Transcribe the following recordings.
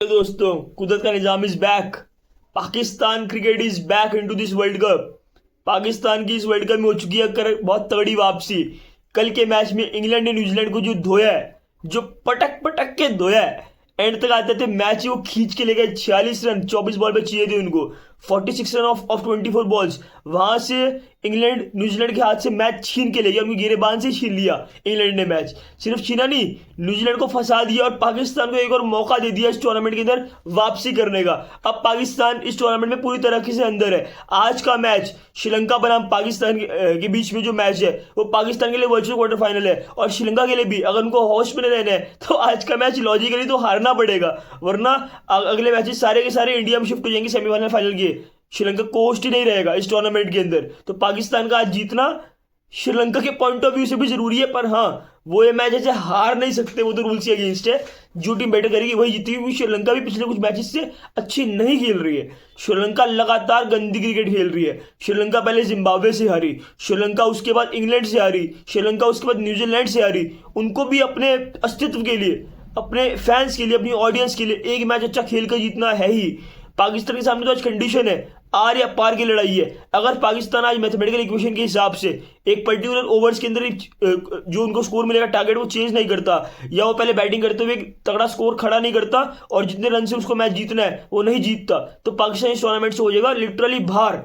दोस्तों, कुदरत का निजाम is back. Pakistan cricket is back into this world cup. Pakistan की इस वर्ल्ड कप में हो चुकी है बहुत तगड़ी वापसी। कल के मैच में इंग्लैंड ने न्यूजीलैंड को जो धोया है, जो पटक पटक के धोया है, एंड तक आते थे मैच ही वो खींच के ले गए। 46 रन 24 बॉल पे चाहिए थे उनको, 46 रन ऑफ 24 बॉल्स। वहां से इंग्लैंड न्यूजीलैंड के हाथ से मैच छीन के ले गया, उनकी गिरेबान से छीन लिया। इंग्लैंड ने मैच सिर्फ छीना नहीं, न्यूजीलैंड को फंसा दिया और पाकिस्तान को एक और मौका दे दिया इस टूर्नामेंट के अंदर वापसी करने का। अब पाकिस्तान इस टूर्नामेंट में पूरी तरीके से अंदर है। आज का मैच श्रीलंका बनाम पाकिस्तान के बीच में जो मैच है वो पाकिस्तान के लिए वर्चुअल क्वार्टर फाइनल है, और श्रीलंका के लिए भी। अगर उनको होस्ट में रहना है तो आज का मैच लॉजिकली तो हारना पड़ेगा, वरना अगले मैचेस सारे के सारे इंडिया में शिफ्ट हो जाएंगे सेमीफाइनल फाइनल के। श्रीलंका को होस्ट ही नहीं रहेगा इस टूर्नामेंट के अंदर। तो पाकिस्तान का आज जीतना श्रीलंका के पॉइंट ऑफ व्यू से भी जरूरी है, पर हाँ, वो ये मैच ऐसे हार नहीं सकते, वो तो रूल्स के अगेंस्ट है। जो टीम बेटर करेगी वही जीतेगी, क्योंकि श्रीलंका भी पिछले कुछ मैचेस से अच्छी नहीं खेल रही है। श्रीलंका लगातार गंदी क्रिकेट खेल रही है। श्रीलंका पहले जिम्बाब्वे से हारी, श्रीलंका उसके बाद इंग्लैंड से हारी, श्रीलंका उसके बाद न्यूजीलैंड से हारी। उनको भी अपने अस्तित्व के लिए, अपने फैंस के लिए, अपनी ऑडियंस के लिए एक मैच अच्छा खेल कर जीतना है ही। पाकिस्तान के सामने तो आज कंडीशन है आर या पार की लड़ाई है। अगर पाकिस्तान आज मैथमेटिकल इक्वेशन के हिसाब से एक पर्टिकुलर ओवर्स के अंदर जो उनको स्कोर मिलेगा टारगेट वो चेंज नहीं करता, या वो पहले बैटिंग करते हुए तगड़ा स्कोर खड़ा नहीं करता और जितने रन से उसको मैच जीतना है वो नहीं जीतता, तो पाकिस्तान इस टूर्नामेंट से हो जाएगा लिटरली बाहर।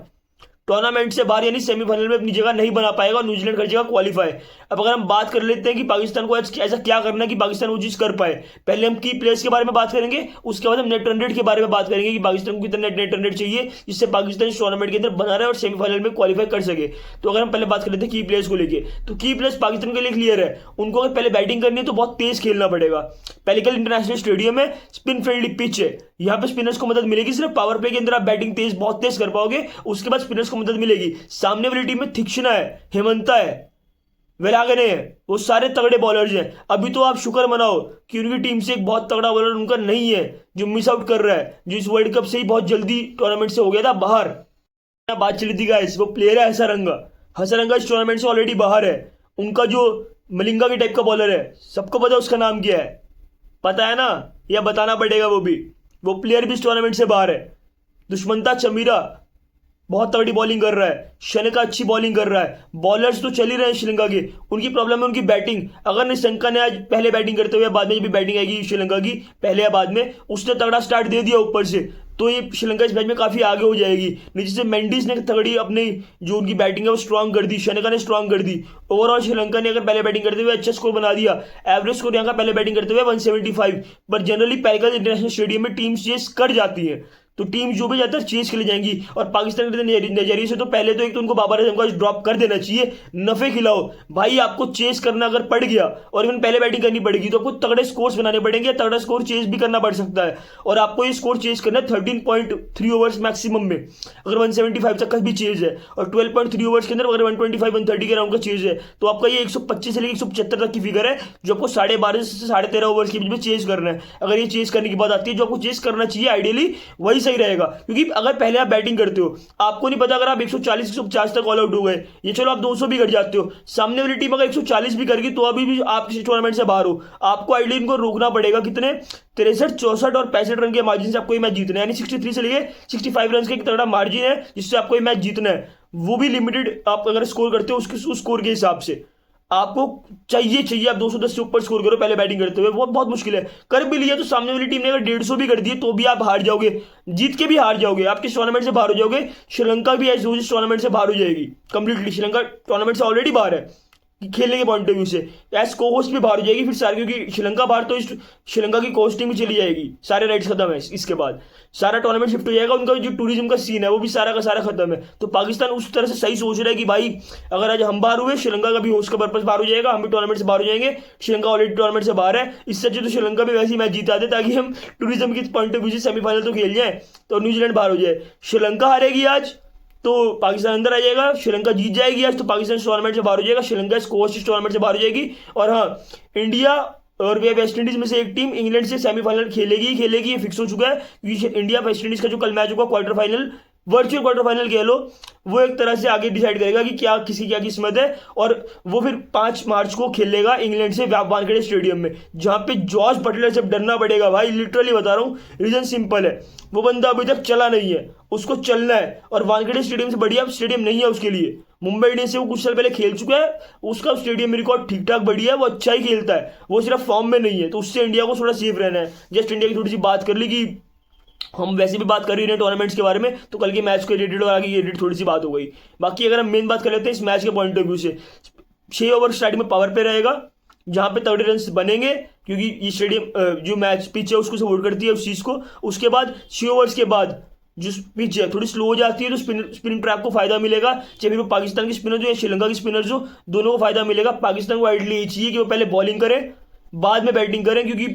टूर्नामेंट से बाहर, यानी सेमीफाइनल में अपनी जगह नहीं बना पाएगा और न्यूजीलैंड कर जाएगा क्वालिफाई। अब अगर हम बात कर लेते हैं कि पाकिस्तान को ऐसा क्या करना है कि पाकिस्तान वो चीज कर पाए, पहले हम की प्लेयर्स के बारे में बात करेंगे, उसके बाद हम नेट रन रेट के बारे में बात करेंगे कि पाकिस्तान को कितना नेट रन रेट चाहिए जिससे पाकिस्तान इस टूर्नामेंट के अंदर बना रहे और सेमीफाइनल में क्वालिफाई कर सके। तो अगर हम पहले बात कर लेते हैं की प्लेयर्स को लेकर, तो की प्लेयर्स पाकिस्तान के लिए क्लियर है। उनको अगर पहले बैटिंग करनी है तो बहुत तेज खेलना पड़ेगा। पहले कल इंटरनेशनल स्टेडियम है, स्पिन फ्रेंडली पिच है, यहाँ पे स्पिनर्स को मदद मिलेगी। सिर्फ पावर प्ले के अंदर आप बैटिंग बहुत तेज कर पाओगे, उसके बाद स्पिनर्स को मदद मिलेगी। सामने वाली टीम में थिक्शना है, हेमंता है, वेलागने है, वो सारे तगड़े बॉलर्स हैं। अभी तो आप शुक्र मनाओ कि उनकी टीम से एक बहुत तगड़ा बॉलर उनका नहीं है जो मिस आउट कर रहा है, जो इस वर्ल्ड कप से ही बहुत जल्दी टूर्नामेंट से हो गया था बाहर। बात चली थी गाइस, वो प्लेयर है हसरंगा। हसरंगा इस टूर्नामेंट से ऑलरेडी बाहर है। उनका जो मलिंगा के टाइप का बॉलर है, सबको पता है उसका नाम क्या है, पता है ना, या बताना पड़ेगा वो भी। वो प्लेयर भी इस टूर्नामेंट से बाहर है। दुष्मंता चमीरा बहुत तगड़ी बॉलिंग कर रहा है, शनका अच्छी बॉलिंग कर रहा है। बॉलर्स तो चल ही रहे हैं श्रीलंका के, उनकी प्रॉब्लम है उनकी बैटिंग। अगर निशंका ने आज पहले बैटिंग करते हुए, बाद में जब भी बैटिंग आएगी श्रीलंका की पहले या बाद में, उसने तगड़ा स्टार्ट दे दिया ऊपर से, तो ये श्रीलंका इस मैच में काफी आगे हो जाएगी। नीचे से मेंडिस ने तगड़ी अपनी जो उनकी बैटिंग है वो स्ट्रांग कर दी, शनका ने स्ट्रांग कर दी। ओवरऑल श्रीलंका ने अगर पहले बैटिंग करते हुए अच्छा स्कोर बना दिया। एवरेज स्कोर यहाँ का पहले बैटिंग करते हुए 175, पर जनरली पैरेगल इंटरनेशनल स्टेडियम में टीम्स चेस कर जाती है, तो टीम जो भी जाता है चेज के लिए जाएंगी। और पाकिस्तान के नजरिए से तो पहले तो एक तो उनको बाबर आजम को ड्रॉप कर देना चाहिए, नफे खिलाओ भाई। आपको चेज करना अगर पड़ गया और इवन पहले बैटिंग करनी पड़ेगी तो आपको तगड़े स्कोर्स बनाने पड़ेंगे, तगड़ा स्कोर चेज भी करना पड़ सकता है। और आपको ये स्कोर चेज करना है 13.3 ओवर्स मैक्सिमम में। अगर 175 तक का भी चेज है और 12.3 ओवर्स के अंदर अगर 125 130 के राउंड का चेज है, तो आपका ये 125 से लेकर 175 तक की फिगर है जो आपको 12.5 से 13.5 ओवर्स के बीच में चेज करना है। अगर ये चेज करने की बात आती है, जो आपको चेज करना चाहिए आइडियली वही सही रहेगा। क्योंकि अगर पहले आप बैटिंग करते हो, आपको नहीं पता अगर आप 140 150 तक ऑल आउट हो गए, ये चलो आप 200 भी कर जाते हो, सामने वाली टीम अगर 140 भी करेगी तो अभी भी आप किसी टूर्नामेंट से बाहर हो। आपको आइडियली इनको रोकना पड़ेगा। कितने 63 64 और 65 रन के मार्जिन से आपको ये मैच जीतना है, यानी 63 से लेके 65 रन का एक तगड़ा मार्जिन है जिससे आपको ये मैच जीतना है। वो भी लिमिटेड आप अगर स्कोर करते हो उसके उस स्कोर के हिसाब से आपको चाहिए आप 210 से ऊपर स्कोर करो पहले बैटिंग करते हुए। वो बहुत मुश्किल है। कर भी लिया तो सामने वाली टीम ने अगर 150 भी कर दिए तो भी आप हार जाओगे, जीत के भी हार जाओगे, आप किस टूर्नामेंट से बाहर हो जाओगे। श्रीलंका भी ऐसे इस टूर्नामेंट से बाहर हो जाएगी कंप्लीटली। श्रीलंका टूर्नामेंट से ऑलरेडी बाहर है खेलने के पॉइंट ऑफ व्यू से, एज को होस्ट भी बाहर हो जाएगी फिर सारे, क्योंकि श्रीलंका बाहर तो श्रीलंका की कोस्टिंग भी चली जाएगी, सारे राइट्स खत्म है। इसके बाद सारा टूर्नामेंट शिफ्ट हो जाएगा, उनका जो टूरिज्म का सीन है वो भी सारा का सारा खत्म है। तो पाकिस्तान उस तरह से सही सोच रहा है कि भाई अगर आज हम बाहर हुए, श्रीलंका का भी होस्ट का पर्पस बाहर हो जाएगा, हम भी टूर्नामेंट से बाहर हो जाएंगे। श्रीलंका ऑलरेडी टूर्नामेंट से बाहर है, इससे अच्छे तो श्रीलंका भी वैसे ही मैच जीता दे ताकि हम टूरिज्म की पॉइंट ऑफ व्यू से सेमीफाइनल तो खेल जाए, तो न्यूजीलैंड बाहर हो जाए। श्रीलंका हारेगी आज तो पाकिस्तान अंदर आ जाएगा, श्रीलंका जीत जाएगी आज तो पाकिस्तान टूर्नामेंट से बाहर हो जाएगा, श्रीलंका कोस्ट टूर्नामेंट से बाहर हो जाएगी। और हाँ, इंडिया और वेस्ट इंडीज में से एक टीम इंग्लैंड से सेमीफाइनल खेलेगी, ये फिक्स हो चुका है। क्योंकि इंडिया वेस्ट इंडीज का जो कल मैच होगा quarter final virtual quarter final कह लो, वो एक तरह से आगे डिसाइड करेगा कि क्या किसी क्या किस्मत है। और वो फिर 5 मार्च को खेलेगा इंग्लैंड से वानखेड़े स्टेडियम में, जहां पे जॉर्ज बटलर से डरना पड़ेगा भाई, लिटरली बता रहा हूँ। रीजन सिंपल है, वो बंदा अभी तक चला नहीं है, उसको चलना है। और वानखेड़े स्टेडियम से बढ़िया स्टेडियम नहीं है उसके लिए। मुंबई इंडियंस से वो कुछ साल पहले खेल चुका है, उसका स्टेडियम रिकॉर्ड ठीक ठाक बढ़िया है, वो अच्छा ही खेलता है, वो सिर्फ फॉर्म में नहीं है। तो उससे इंडिया को थोड़ा सेफ रहना है। जस्ट इंडिया की थोड़ी सी बात कर ली कि हम वैसे भी बात कर रहे हैं टूर्नामेंट्स के बारे में, तो कल के मैच को रिलेटेड और आगे रिलेटेड थोड़ी सी बात हो गई। बाकी अगर हम मेन बात कर लेते हैं इस मैच के पॉइंट ऑफ व्यू से, 6 ओवर स्टार्टिंग में पावर पे रहेगा, जहां पे 30 रन बनेंगे, क्योंकि ये स्टेडियम जो मैच पिच है उसको सपोर्ट करती है उस चीज़ को। उसके बाद 6 ओवर्स के बाद जो पिच है थोड़ी स्लो हो जाती है, तो स्पिन ट्रैप को फायदा मिलेगा, चाहे फिर वो पाकिस्तान की स्पिनर जो या श्रीलंका की स्पिनर जो, दोनों को फायदा मिलेगा। पाकिस्तान को आइडियली ये चाहिए कि वो पहले बॉलिंग करें बाद में बैटिंग करें, क्योंकि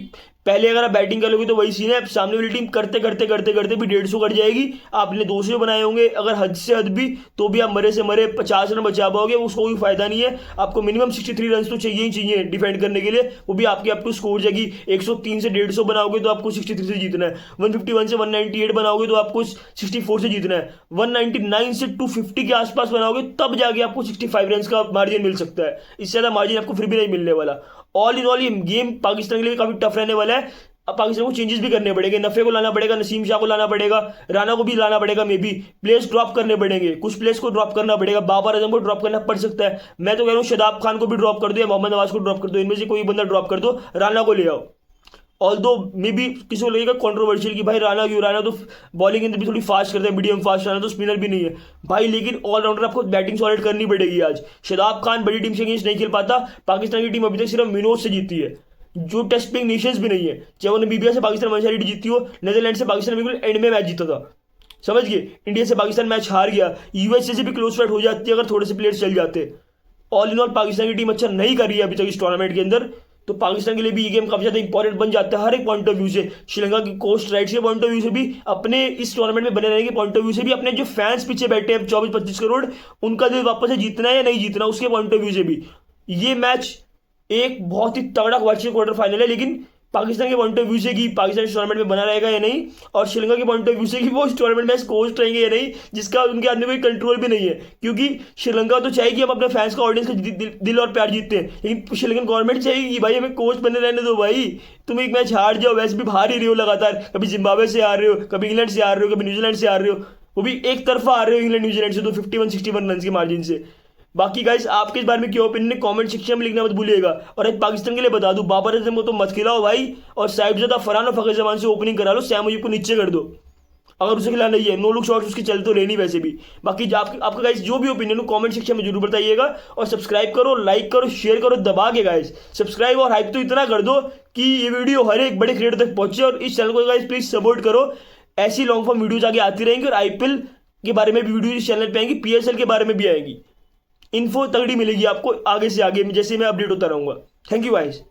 पहले अगर आप बैटिंग करोगे तो वही सीन है, सामने वाली टीम करते करते करते करते भी 150 कर जाएगी। आपने 200 बनाए होंगे अगर हद से हद भी, तो भी आप मरे से मरे 50 रन बचा पाओगे, उसको कोई फायदा नहीं है। आपको मिनिमम 63 रन तो चाहिए ही चाहिए डिफेंड करने के लिए, वो भी आपके अप टू स्कोर जाएगी। 103 से 150 बनाओगे तो आपको 63 से जीतना है, 151 से 198 बनाओगे तो आपको 64 से जीतना है, 199 से 250 के आसपास बनाओगे तब जाके आपको 65 रन का मार्जिन मिल सकता है। इससे ज़्यादा मार्जिन आपको फिर भी नहीं मिलने वाला। ऑल इन ऑल ये गेम पाकिस्तान के लिए काफी टफ रहने वाला है। अब पाकिस्तान को चेंजेस भी करने पड़ेंगे, नफे को लाना पड़ेगा, नसीम शाह को लाना पड़ेगा, राणा को भी लाना पड़ेगा, मे बी प्लेयर्स ड्रॉप करने पड़ेंगे, कुछ प्लेयर्स को ड्रॉप करना पड़ेगा, बाबर आजम को ड्रॉप करना पड़ सकता है। मैं तो कह रहा हूँ शादाब खान को भी ड्रॉप कर दो या मोहम्मद नवाज को ड्रॉप कर दो, इनमें से कोई बंदा ड्रॉप कर दो, राणा को ले आओ। ऑल्दो मे बी किसी को लगेगा कॉन्ट्रोवर्शियल कि भाई राणा क्यों, राणा तो बॉलिंग के अंदर भी थोड़ी फास्ट करता है, मीडियम फास्ट, राणा तो स्पिनर भी नहीं है भाई, लेकिन ऑलराउंडर आपको बैटिंग सॉलिड करनी पड़ेगी आज। शादाब खान बड़ी टीम से अगेंस्ट नहीं खेल पाता, पाकिस्तान की टीम अभी तक सिर्फ मिनोज से जीती है, जो टेस्ट प्लेइंग नेशंस भी नहीं है, चाहे वो नमीबिया से पाकिस्तान वन जीती हो, नीदरलैंड से पाकिस्तान बिल्कुल एंड में मैच जीता था, समझ गए। इंडिया से पाकिस्तान मैच हार गया, यूएसए से भी क्लोज फाइट हो जाती है अगर थोड़े से प्लेयर्स चल जाते। ऑल इन ऑल पाकिस्तान की टीम अच्छा नहीं कर रही है अभी तक इस टूर्नामेंट के अंदर, तो पाकिस्तान के लिए भी ये गेम काफी ज्यादा इंपॉर्टेंट बन जाता है हर एक पॉइंट ऑफ व्यू से। श्रीलंका की कोस्ट राइट्स के पॉइंट ऑफ व्यू से भी, अपने इस टूर्नामेंट में बने रहने के पॉइंट ऑफ व्यू से भी, अपने जो फैंस पीछे बैठे हैं 24-25 करोड़, उनका दिल वापस से जीतना है या नहीं जीतना उसके पॉइंट ऑफ व्यू से भी ये मैच एक बहुत ही तगड़ा वर्चुअल क्वार्टर फाइनल है। लेकिन पाकिस्तान के पॉइंट ऑफ व्यू से कि पाकिस्तान इस टूर्नामेंट में बना रहेगा या नहीं, और श्रीलंका के पॉइंट ऑफ व्यू से कि वो इस टूर्नामेंट में कोच रहेंगे या नहीं, जिसका उनके हाथ में कोई कंट्रोल भी नहीं है। क्योंकि श्रीलंका तो चाहेगी हम अपने फैंस का, ऑडियंस का दिल और प्यार जीतते हैं, लेकिन श्रीलंकन गवर्नमेंट चाहेगी कि भाई हमें कोच बने रहने दो भाई, तुम एक मैच हार जाओ, वैसे भी हार ही रहे हो लगातार, कभी जिम्बाब्वे से हार रहे हो, कभी इंग्लैंड से हार रहे हो, कभी न्यूजीलैंड से हार रहे हो, वो भी एक तरफा हार रहे हो इंग्लैंड न्यूजीलैंड से, तो 51-61 रन के मार्जिन से। बाकी गाइस आपके इस बारे में क्या ओपिनियन है कमेंट सेक्शन में लिखना मत भूलिएगा। और एक पाकिस्तान के लिए बता दूं, बाबर आजम को तो मत खिलाओ भाई, और साहिबजादा फरहान और फखर जमान से ओपनिंग करा लो, सैम मुजीब को नीचे कर दो अगर उसे खिलाना ही है, नो लुक शॉट्स उसके चल तो रहनी वैसे भी। बाकी आपका गाइस जो भी ओपिनियन हो कमेंट सेक्शन में जरूर बताइएगा, और सब्सक्राइब करो, लाइक करो, शेयर करो दबा के गाइस, सब्सक्राइब और हाइप तो इतना कर दो कि ये वीडियो हर एक बड़े क्रिएटर तक पहुंचे। और इस चैनल को गाइस प्लीज सपोर्ट करो, ऐसी लॉन्ग फॉर्म वीडियोज आगे आती रहेंगी, और आईपीएल के बारे में भी वीडियो इस चैनल पे आएंगी, पीएसएल के बारे में भी आएगी, इन्फो तगड़ी मिलेगी आपको आगे से आगे जैसे मैं अपडेट होता रहूंगा। Thank you guys.